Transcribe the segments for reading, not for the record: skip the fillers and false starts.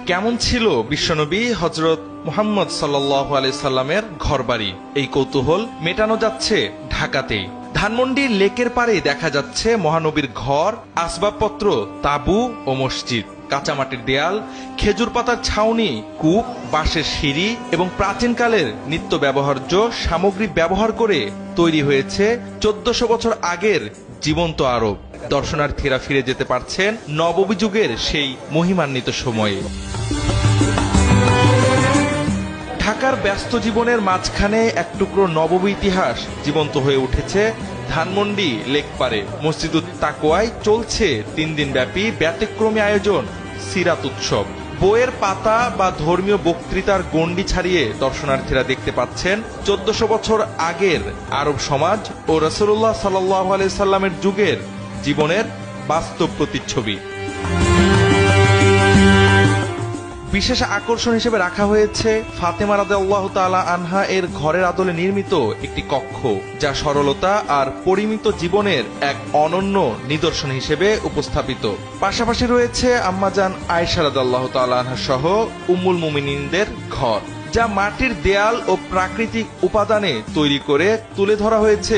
কেমন ছিল বিশ্বনবী হযরত মুহাম্মদ সাল্লাল্লাহু আলাইহি সাল্লামের ঘরবাড়ি, এই কৌতূহল মেটানো যাচ্ছে ঢাকাতেই। ধানমন্ডির লেকের পাড়ে দেখা যাচ্ছে মহানবীর ঘর, আসবাবপত্র, তাঁবু ও মসজিদ। কাঁচামাটির দেয়াল, খেজুর পাতার ছাউনি, কূপ, বাঁশের সিঁড়ি এবং প্রাচীনকালের নিত্য ব্যবহার্য সামগ্রী ব্যবহার করে তৈরি হয়েছে 1400 বছর আগের জীবন্ত আরব। দর্শনার্থীরা ফিরে যেতে পারছেন নববী যুগের সেই মহিমান্বিত সময়ে। ঢাকার ব্যস্ত জীবনের মাঝখানে এক টুকরো নববী ইতিহাস জীবন্ত হয়ে উঠেছে ধানমন্ডি লেকপাড়ে। মসজিদুত তাকওয়ায় চলছে 3 দিন ব্যাপী ব্যতিক্রমী আয়োজন সিরাত উৎসব। বইয়ের পাতা বা ধর্মীয় বক্তৃতার গণ্ডি ছাড়িয়ে দর্শনার্থীরা দেখতে পাচ্ছেন 1400 বছর আগের আরব সমাজ ও রাসূলুল্লাহ সাল্লাল্লাহু আলাইহি সাল্লামের যুগের জীবনের বাস্তব প্রতিচ্ছবি। বিশেষ আকর্ষণ হিসেবে রাখা হয়েছে ফাতেমা রাদিয়াল্লাহু তাআলা আনহা এর ঘরের আদলে নির্মিত একটি কক্ষ, যা সরলতা আর পরিমিত জীবনের এক অনন্য নিদর্শন হিসেবে উপস্থাপিত। পাশাপাশি রয়েছে আম্মাজান আয়েশা রাদিয়াল্লাহু তাআলা আনহা সহ উম্মুল মুমিনিনদের ঘর, যা মাটির দেয়াল ও প্রাকৃতিক উপাদানে তৈরি করে তুলে ধরা হয়েছে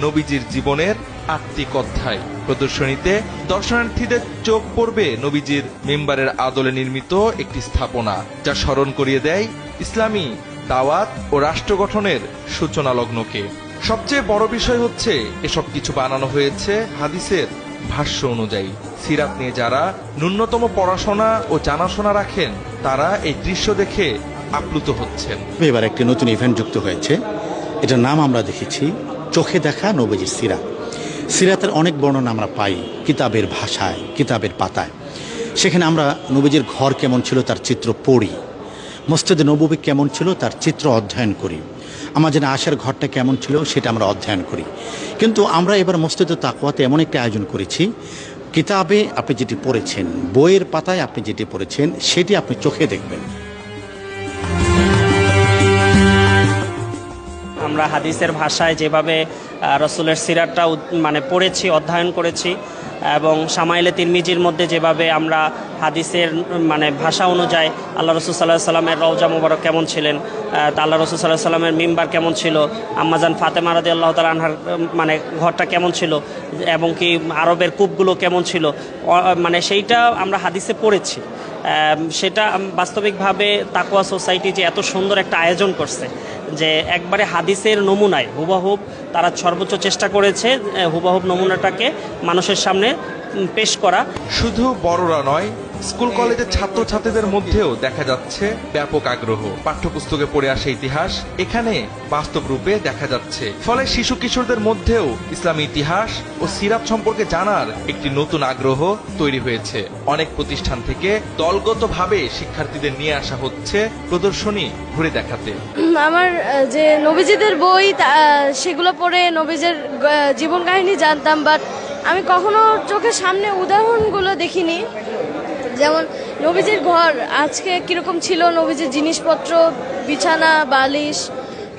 নবীজির জীবনের আত্মিক অধ্যায়। প্রদর্শনীতে দর্শনার্থীদের চোখ পড়বে নবীজির মিম্বারের আদলে নির্মিত একটি স্থাপনা, যা স্মরণ করিয়ে দেয় ইসলামী দাওয়াত ও রাষ্ট্র গঠনের সূচনা লগ্নকে। সবচেয়ে বড় বিষয় হচ্ছে এসব কিছু বানানো হয়েছে হাদিসের ভাষ্য অনুযায়ী। সিরাত নিয়ে যারা ন্যূনতম পড়াশোনা ও জানাশোনা রাখেন, তারা এই দৃশ্য দেখে আপ্লুত হচ্ছেন। এবার একটি নতুন ইভেন্ট যুক্ত হয়েছে, এটার নাম আমরা দেখেছি চোখে দেখা নবীজির সিরাত। সিরাতের অনেক বর্ণনা আমরা পাই কিতাবের ভাষায়, কিতাবের পাতায়। সেখানে আমরা নবীজির ঘর কেমন ছিল তার চিত্র পড়ি, মসজিদে নববী কেমন ছিল তার চিত্র অধ্যয়ন করি, আমাদের আয়েশার ঘরটা কেমন ছিল সেটা আমরা অধ্যয়ন করি। কিন্তু আমরা এবার মসজিদে তাকওয়াতে এমন একটা আয়োজন করেছি, কিতাবে আপনি যেটি পড়েছেন, বইয়ের পাতায় আপনি যেটি পড়েছেন, সেটি আপনি চোখে দেখবেন। আমরা হাদিসের ভাষায় যেভাবে রসুলের সিরাতটা পড়েছি, অধ্যয়ন করেছি, এবং শামাইলে তিরমিজির মধ্যে যেভাবে আমরা হাদিসের ভাষা অনুযায়ী আল্লাহ রসুল সাল্লাল্লাহু সাল্লামের রওজা মুবারক কেমন ছিলেন, আল্লাহ রসুল সাল্লাল্লাহু সাল্লামের মিম্বার কেমন ছিল, আম্মাজান ফাতেমা রাদিয়াল্লাহু তাআলা আনহার ঘরটা কেমন ছিল, এবং কি আরবের কূপগুলো কেমন ছিল, সেইটা আমরা হাদিসে পড়েছি। সেটা বাস্তবিকভাবে তাকওয়া সোসাইটি যে এত সুন্দর একটা আয়োজন করছে, যে একবারে হাদিসের নমুনায় হুবহুব তারা সর্বোচ্চ চেষ্টা করেছে হুবহুব নমুনাটাকে মানুষের সামনে পেশ করা। শুধু বড়রা নয়, স্কুল কলেজের ছাত্রছাত্রীদের মধ্যেও দেখা যাচ্ছে ব্যাপক আগ্রহ। পাঠ্যপুস্তকে পড়ে আসা ইতিহাস এখানে বাস্তব রূপে দেখা যাচ্ছে। ফলে শিশু কিশোরদের মধ্যেও ইসলামী ইতিহাস ও সিরাত সম্পর্কে জানার একটি নতুন আগ্রহ তৈরি হয়েছে। অনেক প্রতিষ্ঠান থেকে দলগতভাবে শিক্ষার্থীদের নিয়ে আসা হচ্ছে প্রদর্শনী ঘুরে দেখাতে। আমার যে নবীজিদের বই সেগুলো পড়ে নবীজের জীবন কাহিনী জানতাম, বাট আমি কখনো চোখের সামনে উদাহরণগুলো দেখিনি। যেমন নবীজির ঘর আজকে কিরকম ছিল, নবীজির জিনিসপত্র, বিছানা, বালিশ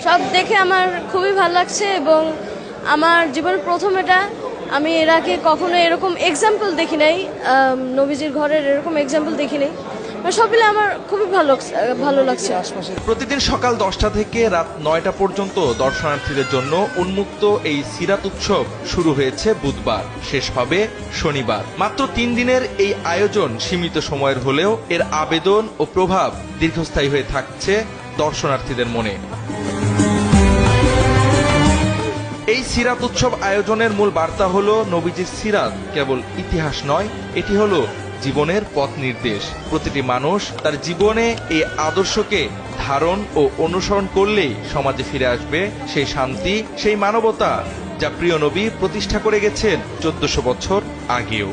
সব দেখে আমার খুবই ভালো লাগছে। এবং আমার জীবনের প্রথম এটা, আমি এর আগে কখনো এরকম এক্সাম্পল দেখি নাই, নবীজির ঘরের এরকম এক্সাম্পল দেখি নাই। সব মিলে আমার খুবই ভালো লাগছে। প্রতিদিন সকাল 10টা থেকে রাত 9টা পর্যন্ত দর্শনার্থীদের জন্য উন্মুক্ত এই সিরাত উৎসব শুরু হয়েছে বুধবার, শেষ হবে শনিবার। মাত্র 3 দিনের এই আয়োজন সীমিত সময়ের হলেও এর আবেদন ও প্রভাব দীর্ঘস্থায়ী হয়ে থাকছে দর্শনার্থীদের মনে। এই সিরাত উৎসব আয়োজনের মূল বার্তা হলো নবীজির সিরাত কেবল ইতিহাস নয়, এটি হলো জীবনের পথ নির্দেশ। প্রতিটি মানুষ তার জীবনে এই আদর্শকে ধারণ ও অনুসরণ করলেই সমাজে ফিরে আসবে সেই শান্তি, সেই মানবতা, যা প্রিয় নবী প্রতিষ্ঠা করে গেছেন 1400 বছর আগেও।